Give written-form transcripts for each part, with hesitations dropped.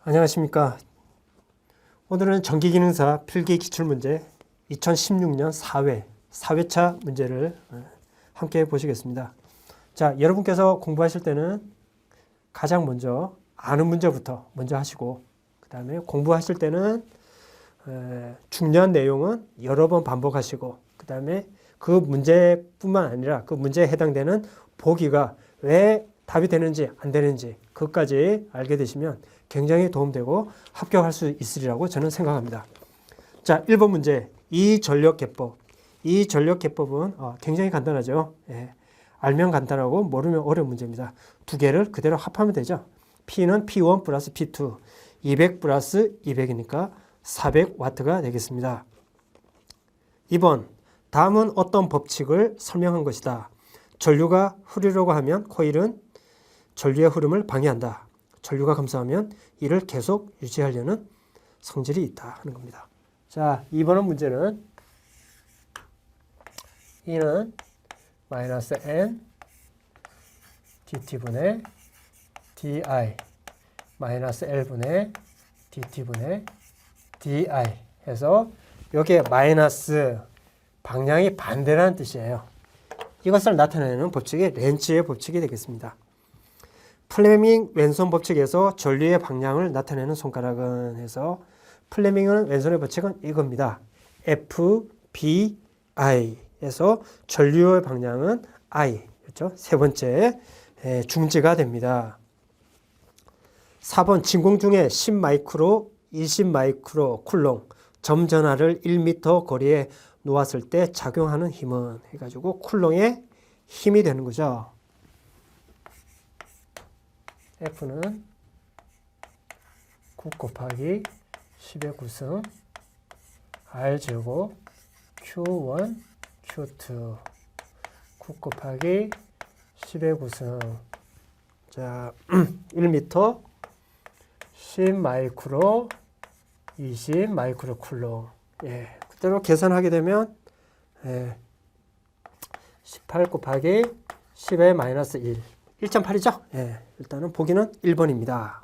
안녕하십니까. 오늘은 전기기능사 필기기출문제 2016년 4회차 문제를 함께 보시겠습니다. 자, 여러분께서 공부하실 때는 가장 먼저 아는 문제부터 먼저 하시고, 그 다음에 공부하실 때는 중요한 내용은 여러 번 반복하시고, 그 다음에 그 문제뿐만 아니라 그 문제에 해당되는 보기가 왜 답이 되는지 안 되는지 그것까지 알게 되시면 굉장히 도움되고 합격할 수 있으리라고 저는 생각합니다. 자, 1번 문제. 이 전력계법. 이 전력계법은 굉장히 간단하죠. 예. 알면 간단하고 모르면 어려운 문제입니다. 두 개를 그대로 합하면 되죠. P는 P1 플러스 P2, 200 플러스 200이니까 400와트가 되겠습니다. 2번. 다음은 어떤 법칙을 설명한 것이다. 전류가 흐르려고 하면 코일은 전류의 흐름을 방해한다. 전류가 감소하면 이를 계속 유지하려는 성질이 있다 하는 겁니다. 자, 2번 문제는 E는 마이너스 N dt분의 di 마이너스 L분의 dt분의 di 해서 여기에 마이너스 방향이 반대라는 뜻이에요. 이것을 나타내는 법칙이 렌츠의 법칙이 되겠습니다. 플레밍 왼손 법칙에서 전류의 방향을 나타내는 손가락은 해서 플레밍은 왼손의 법칙은 이겁니다. FBI에서 전류의 방향은 I, 그렇죠? 세 번째 중지가 됩니다. 4번 진공 중에 10마이크로, 20마이크로 쿨롱 점전화를 1m 거리에 놓았을 때 작용하는 힘은 해가지고 쿨롱의 힘이 되는 거죠. F는 9 곱하기 10의 9승 R제곱 Q1, Q2 9 곱하기 10의 9승 자, 1m 10마이크로 20마이크로 쿨롱 예, 그대로 계산하게 되면 18 곱하기 10의 마이너스 1 1.8이죠? 예, 일단은 보기는 1번입니다.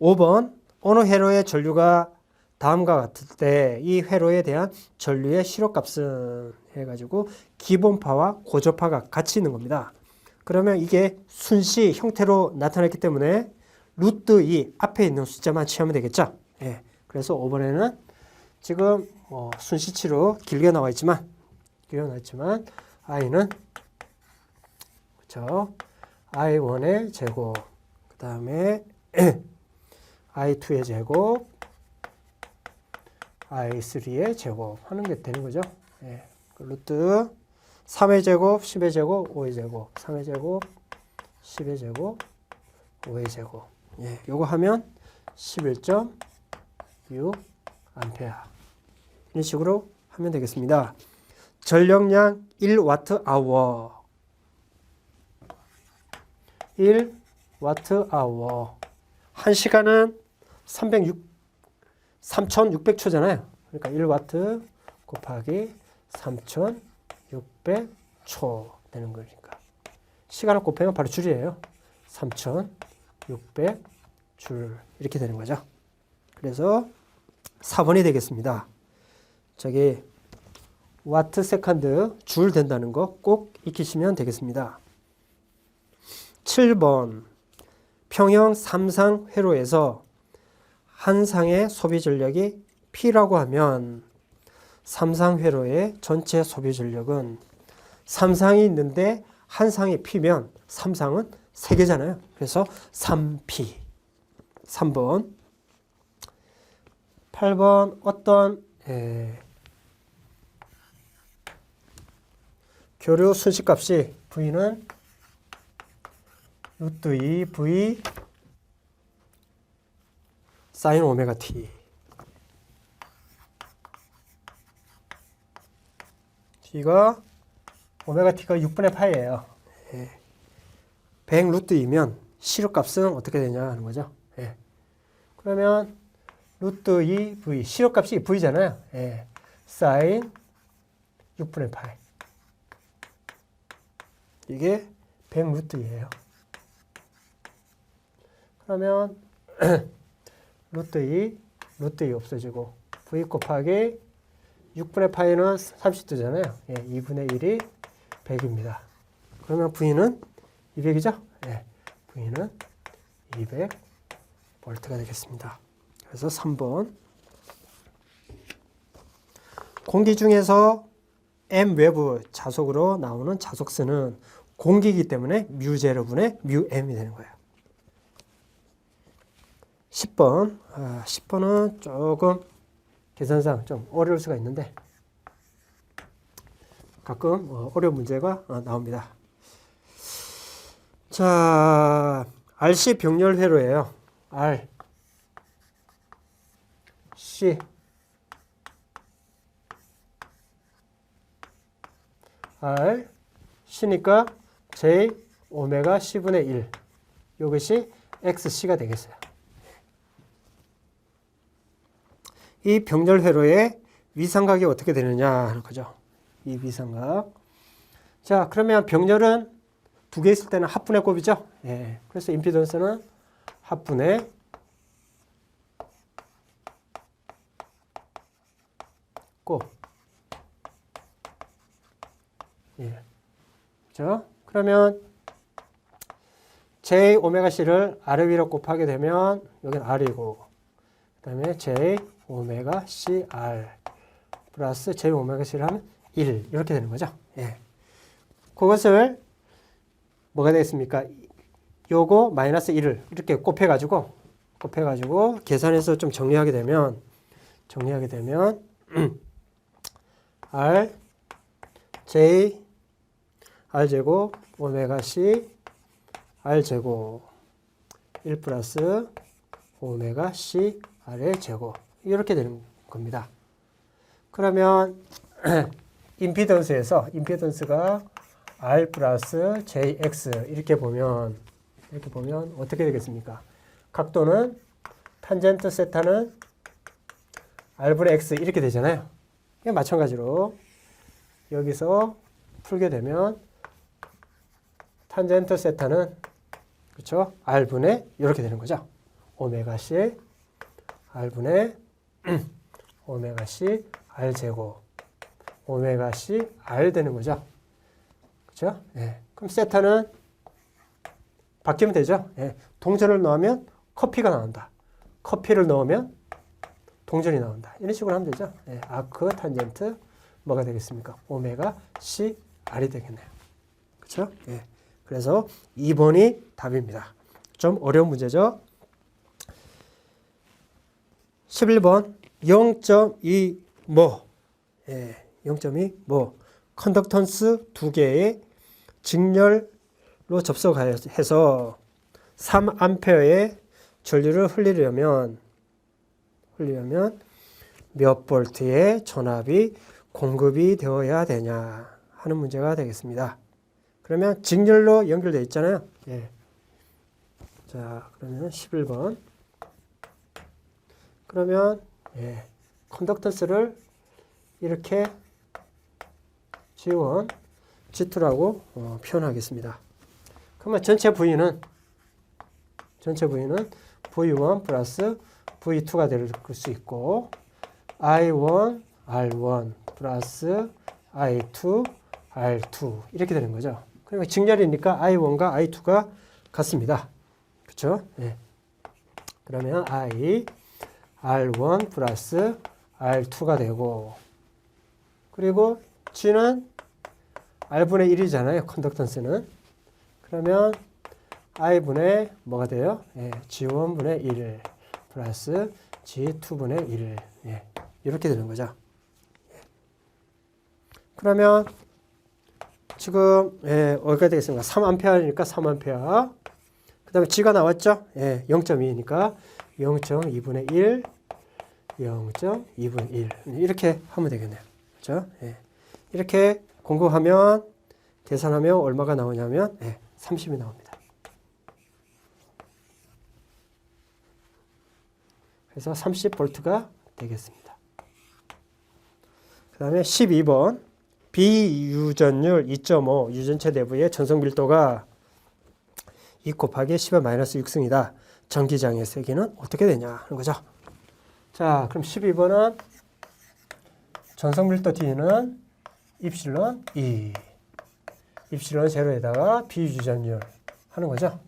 5번 어느 회로의 전류가 다음과 같을 때 이 회로에 대한 전류의 실효값은 해가지고 기본파와 고조파가 같이 있는 겁니다. 그러면 이게 순시 형태로 나타났기 때문에 루트 2 앞에 있는 숫자만 취하면 되겠죠? 예, 그래서 5번에는 지금 순시치로 길게 나와 있지만 i는 그렇죠? i1의 제곱, 그 다음에 i2의 제곱, i3의 제곱 하는 게 되는 거죠. 예. 루트 3의 제곱, 10의 제곱, 5의 제곱, 3의 제곱, 10의 제곱, 5의 제곱. 예. 요거 하면 11.6 암페어. 이런 식으로 하면 되겠습니다. 전력량 1와트 아워. 1와트-아워. 1시간은 3600초잖아요. 그러니까 1와트 곱하기 3600초 되는 거니까. 시간을 곱하면 바로 줄이에요. 3600줄 이렇게 되는 거죠. 그래서 4번이 되겠습니다. 저기 와트 세컨드 줄 된다는 거 꼭 익히시면 되겠습니다. 7번 평형 3상 회로에서 한 상의 소비 전력이 P라고 하면 3상 회로의 전체 소비 전력은 3상이 있는데 한 상이 P면 3상은 3개잖아요. 그래서 3P. 3번 8번 어떤 교류 순식값이 V는 루트 2 V 사인 오메가 T. T가 오메가 T가 6분의 파이예요. 100 루트 2면 실효값은 어떻게 되냐 하는 거죠. 예. 그러면 루트 2 V 실효값이 V잖아요. 예. 사인 6분의 파이. 이게 100 루트 2예요. 그러면 루트 2 없어지고 v 곱하기 6분의 파이는 30도잖아요. 예, 2분의 1이 100입니다. 그러면 V는 200이죠? 예, V는 200V가 되겠습니다. 그래서 3번. 공기 중에서 m 외부 자속으로 나오는 자속수는 공기이기 때문에 μ제로분의 μm이 되는 거예요. 10번. 10번은 조금 계산상 좀 어려울 수가 있는데 가끔 어려운 문제가 나옵니다. 자, RC 병렬 회로예요. R, C, R, C니까 J, 오메가 C분의 1. 이것이 XC가 되겠어요. 이 병렬 회로의 위삼각이 어떻게 되느냐 하는 거죠. 이 위삼각. 자, 그러면 병렬은 두 개 있을 때는 합분의 곱이죠. 예. 그래서 임피던스는 합분의 곱. 예. 그렇죠? 그러면 J 오메가 C를 아래 위로 곱하게 되면 여기는 R이고 그다음에 J 오메가 CR 플러스 J 오메가 C를 하면 1 이렇게 되는 거죠. 예. 그것을 뭐가 되겠습니까? 요거 마이너스 1을 이렇게 곱해가지고 계산해서 좀 정리하게 되면 R J R 제곱 오메가 C R 제곱 1 플러스 오메가 C R의 제곱 이렇게 되는 겁니다. 그러면 임피던스가 R 플러스 JX 이렇게 보면 어떻게 되겠습니까? 각도는 탄젠트 세타는 R분의 X 이렇게 되잖아요. 마찬가지로 여기서 풀게 되면 탄젠트 세타는 그렇죠? R분의 이렇게 되는 거죠. 오메가 C R분의 오메가 C R 제곱 오메가 C R 되는 거죠. 그렇죠? 예. 그럼 세타는 바뀌면 되죠. 예. 동전을 넣으면 커피가 나온다. 커피를 넣으면 동전이 나온다. 이런 식으로 하면 되죠. 예. 아크 탄젠트 뭐가 되겠습니까? 오메가 C R이 되겠네요. 그렇죠? 예. 그래서 2번이 답입니다. 좀 어려운 문제죠. 11번 0.2 모. 예. 0.2 모. 컨덕턴스 두 개의 직렬로 접속해서 3A의 전류를 흘리려면 몇 볼트의 전압이 공급이 되어야 되냐 하는 문제가 되겠습니다. 그러면 직렬로 연결되어 있잖아요. 예. 자, 그러면 11번. 그러면 예. 컨덕턴스를 이렇게 G1, G2라고 표현하겠습니다. 그러면 전체 V는 V1 플러스 V2가 될 수 있고 I1, R1 플러스 I2, R2 이렇게 되는 거죠. 그러니까 직렬이니까 I1과 I2가 같습니다. 그렇죠? 예. 그러면 I, R1 플러스 R2가 되고 그리고 G는 R분의 1이잖아요. 컨덕턴스는. 그러면 I분의 뭐가 돼요? 예, G1분의 1 플러스 G2분의 1 예, 이렇게 되는 거죠. 예. 그러면 지금 어디가 되겠습니까? 3A니까 3A. 그 다음에 G가 나왔죠? 예, 0.2니까 0.2분의 1, 0.2분의 1 이렇게 하면 되겠네요. 그렇죠? 예. 이렇게 공급하면 계산하면 얼마가 나오냐면 30이 나옵니다. 그래서 30V가 되겠습니다. 그 다음에 12번 비유전율 2.5 유전체 내부의 전속 밀도가 2 곱하기 10의 마이너스 6승이다. 전기장의 세기는 어떻게 되냐 하는 거죠. 자, 그럼 12번은 전성 밀도 D는 입실론 2. 입실론 제로에다가 비유주전율 하는 거죠.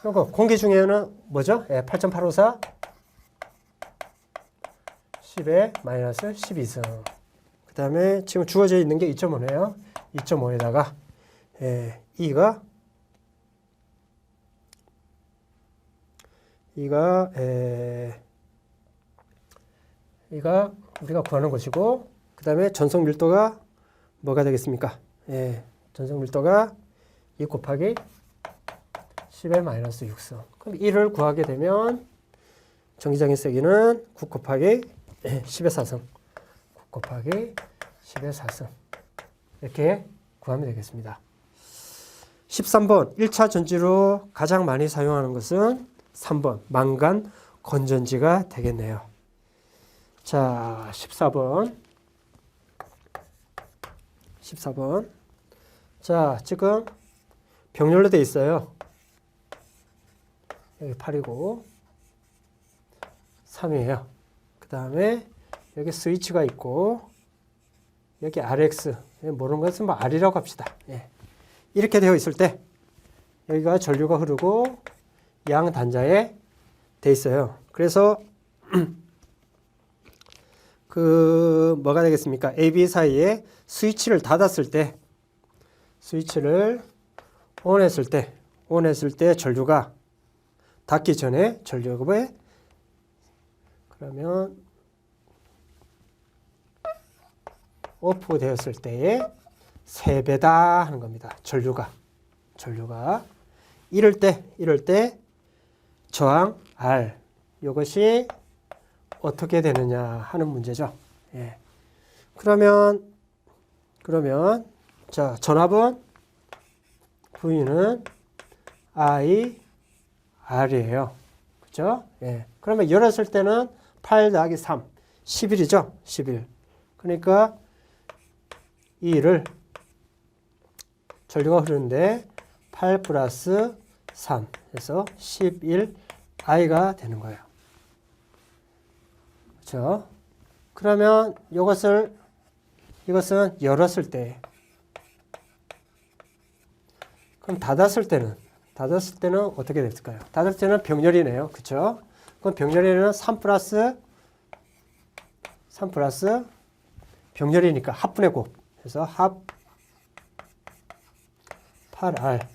그리고 공기 중에는 뭐죠? 8.854 10의 마이너스 12승. 그 다음에 지금 주어져 있는 게 2.5네요. 2.5에다가 2가 우리가 구하는 것이고, 그 다음에 전성 밀도가 뭐가 되겠습니까? 전성 밀도가 2 곱하기 10의 마이너스 6승. 그럼 1을 구하게 되면 전기장의 세기는 9 곱하기 10의 4승. 9 곱하기 10의 4승. 이렇게 구하면 되겠습니다. 13번 1차 전지로 가장 많이 사용하는 것은 3번 망간 건전지가 되겠네요. 자, 14번. 자, 지금 병렬로 돼 있어요. 여기 8이고 3이에요. 그 다음에 여기 스위치가 있고 여기 RX, 모르는 것은 뭐 R이라고 합시다. 이렇게 되어 있을 때 여기가 전류가 흐르고 양 단자에 돼 있어요. 그래서 뭐가 되겠습니까? AB 사이에 스위치를 닫았을 때, 스위치를 ON했을 때 전류가 닫기 전에 전류급에, 그러면 오프 되었을 때의 3배다 하는 겁니다. 전류가. 이럴 때 저항 R, 이것이 어떻게 되느냐 하는 문제죠. 그러면 자, 전압은 V는 I, R이에요. 그죠? 그러면 열었을 때는 8 더하기 3, 11이죠? 11. 그러니까 2를 전류가 흐르는데 8 플러스 3 해서 11I가 되는 거예요. 그렇죠? 그러면 이것은 열었을 때, 그럼 닫았을 때는 어떻게 됐을까요? 닫을 때는 병렬이네요. 그렇죠? 그럼 병렬에는 3 플러스 병렬이니까 합분의 곱. 그래서 합 8R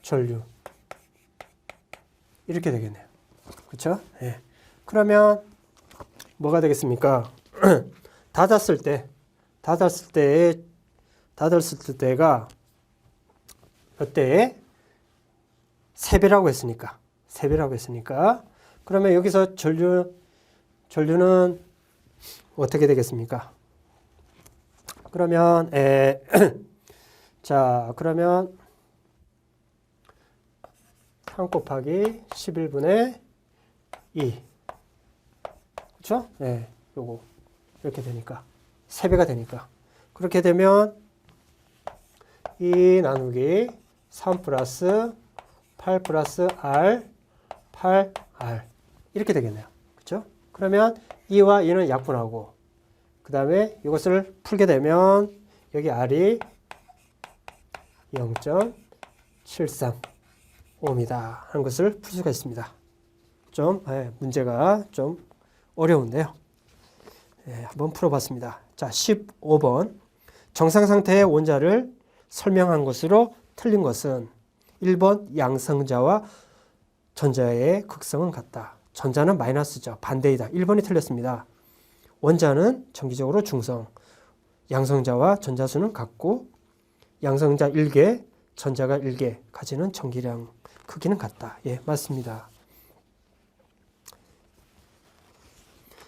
전류 이렇게 되겠네요. 그렇죠? 그러면 뭐가 되겠습니까? 닫았을 때가 이때 3배라고 했으니까 그러면 여기서 전류는 어떻게 되겠습니까? 그러면 그러면 3 곱하기 11분의 2. 그렇죠? 요거 이렇게 되니까 3배가 되니까 그렇게 되면 2 나누기 3 플러스 8 플러스 R 8R 이렇게 되겠네요. 그렇죠? 그러면 2와 2는 약분하고 그 다음에 이것을 풀게 되면 여기 R이 0.73Ω이다 하는 것을 풀 수가 있습니다. 문제가 좀 어려운데요. 한번 풀어봤습니다. 자, 15번. 정상 상태의 원자를 설명한 것으로 틀린 것은 1번 양성자와 전자의 극성은 같다. 전자는 마이너스죠. 반대이다. 1번이 틀렸습니다. 원자는 정기적으로 중성, 양성자와 전자수는 같고 양성자 1개, 전자가 1개 가지는 전기량 크기는 같다. 맞습니다.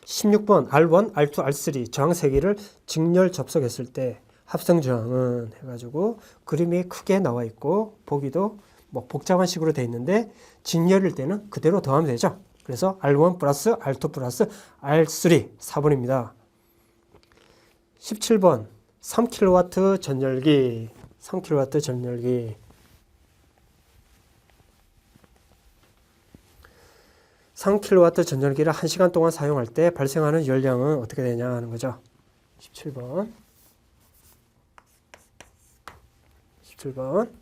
16번 R1, R2, R3 저항 3개를 직렬 접속했을 때 합성 저항은 해가지고 그림이 크게 나와 있고 보기도 뭐 복잡한 식으로 되어 있는데 직렬일 때는 그대로 더하면 되죠. 그래서 R1 플러스 R2 플러스 R3 4번입니다. 17번 3kW 전열기 3kW 전열기. 3kW 전열기를 1시간 동안 사용할 때 발생하는 열량은 어떻게 되냐 하는 거죠. 17번. 17번.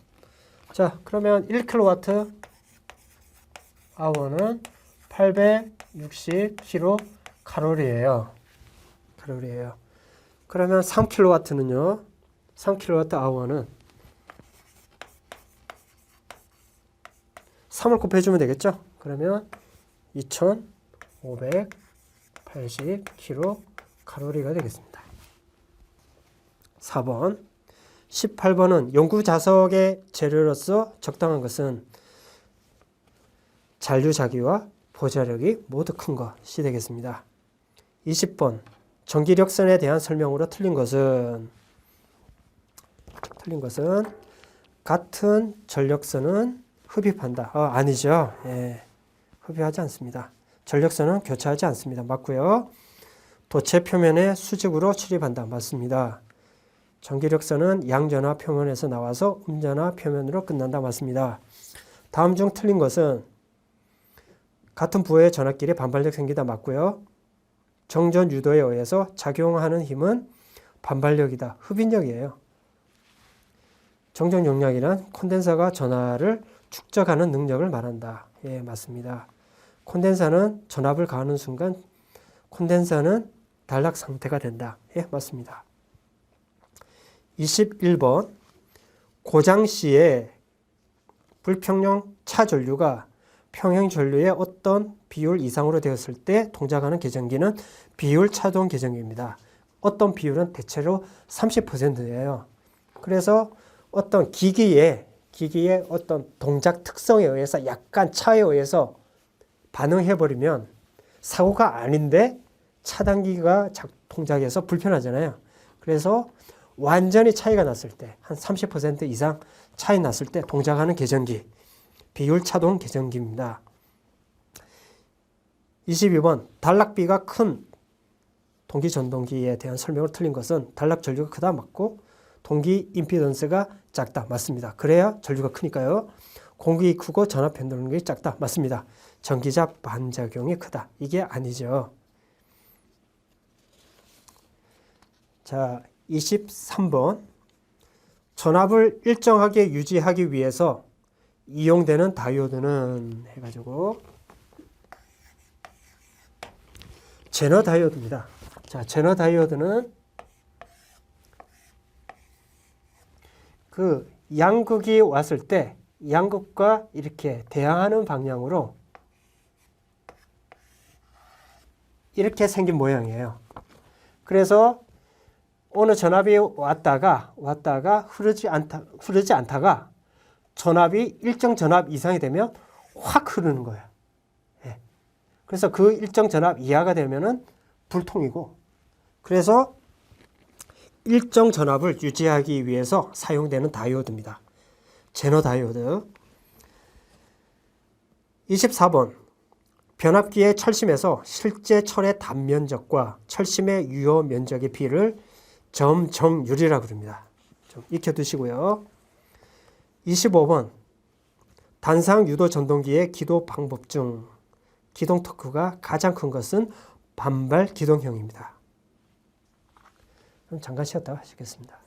자, 그러면 1kWh는 860kcal예요. 칼로리예요. 그러면 3kW는요. 3kWh는 3을 곱해주면 되겠죠. 그러면 2580kcal가 되겠습니다. 4번. 18번은 용구자석의 재료로서 적당한 것은 잔류자기와 보자력이 모두 큰 것이 되겠습니다. 20번. 전기력선에 대한 설명으로 틀린 것은 같은 전력선은 흡입한다. 아니죠. 예, 흡입하지 않습니다. 전력선은 교차하지 않습니다. 맞고요. 도체 표면에 수직으로 출입한다. 맞습니다. 전기력선은 양전화 표면에서 나와서 음전화 표면으로 끝난다. 맞습니다. 다음 중 틀린 것은 같은 부호의 전압끼리 반발력 생기다. 맞고요. 정전 유도에 의해서 작용하는 힘은 반발력이다. 흡인력이에요. 정전 용량이란 콘덴서가 전하를 축적하는 능력을 말한다. 예, 맞습니다. 콘덴서는 전압을 가하는 순간 콘덴서는 단락 상태가 된다. 예, 맞습니다. 21번. 고장 시에 불평형 차전류가 평형 전류의 어떤 비율 이상으로 되었을 때 동작하는 계전기는 비율 차동 계전기입니다. 어떤 비율은 대체로 30%예요. 그래서 어떤 기기의 어떤 동작 특성에 의해서 약간 차에 의해서 반응해버리면 사고가 아닌데 차단기가 동작해서 불편하잖아요. 그래서 완전히 차이가 났을 때, 한 30% 이상 차이 났을 때 동작하는 계전기, 비율 차동 계전기입니다. 22번. 단락비가 큰 동기 전동기에 대한 설명을 틀린 것은 단락 전류가 크다. 맞고 동기 임피던스가 작다. 맞습니다. 그래야 전류가 크니까요. 공기 크고 전압 변동력이 작다. 맞습니다. 전기자 반작용이 크다. 이게 아니죠. 자, 23번. 전압을 일정하게 유지하기 위해서 이용되는 다이오드는 해가지고 제너 다이오드입니다. 자, 제너 다이오드는 그 양극이 왔을 때 양극과 이렇게 대항하는 방향으로 이렇게 생긴 모양이에요. 그래서 어느 전압이 왔다가 흐르지 않다가 전압이 일정 전압 이상이 되면 확 흐르는 거예요. 예. 그래서 그 일정 전압 이하가 되면은 불통이고, 그래서 일정 전압을 유지하기 위해서 사용되는 다이오드입니다. 제너 다이오드. 24번. 변압기의 철심에서 실제 철의 단면적과 철심의 유효 면적의 비를 점정률이라고 부릅니다. 좀 익혀두시고요. 25번. 단상 유도 전동기의 기도 방법 중 기동 토크가 가장 큰 것은 반발 기동형입니다. 그럼 잠깐 쉬었다 하시겠습니다.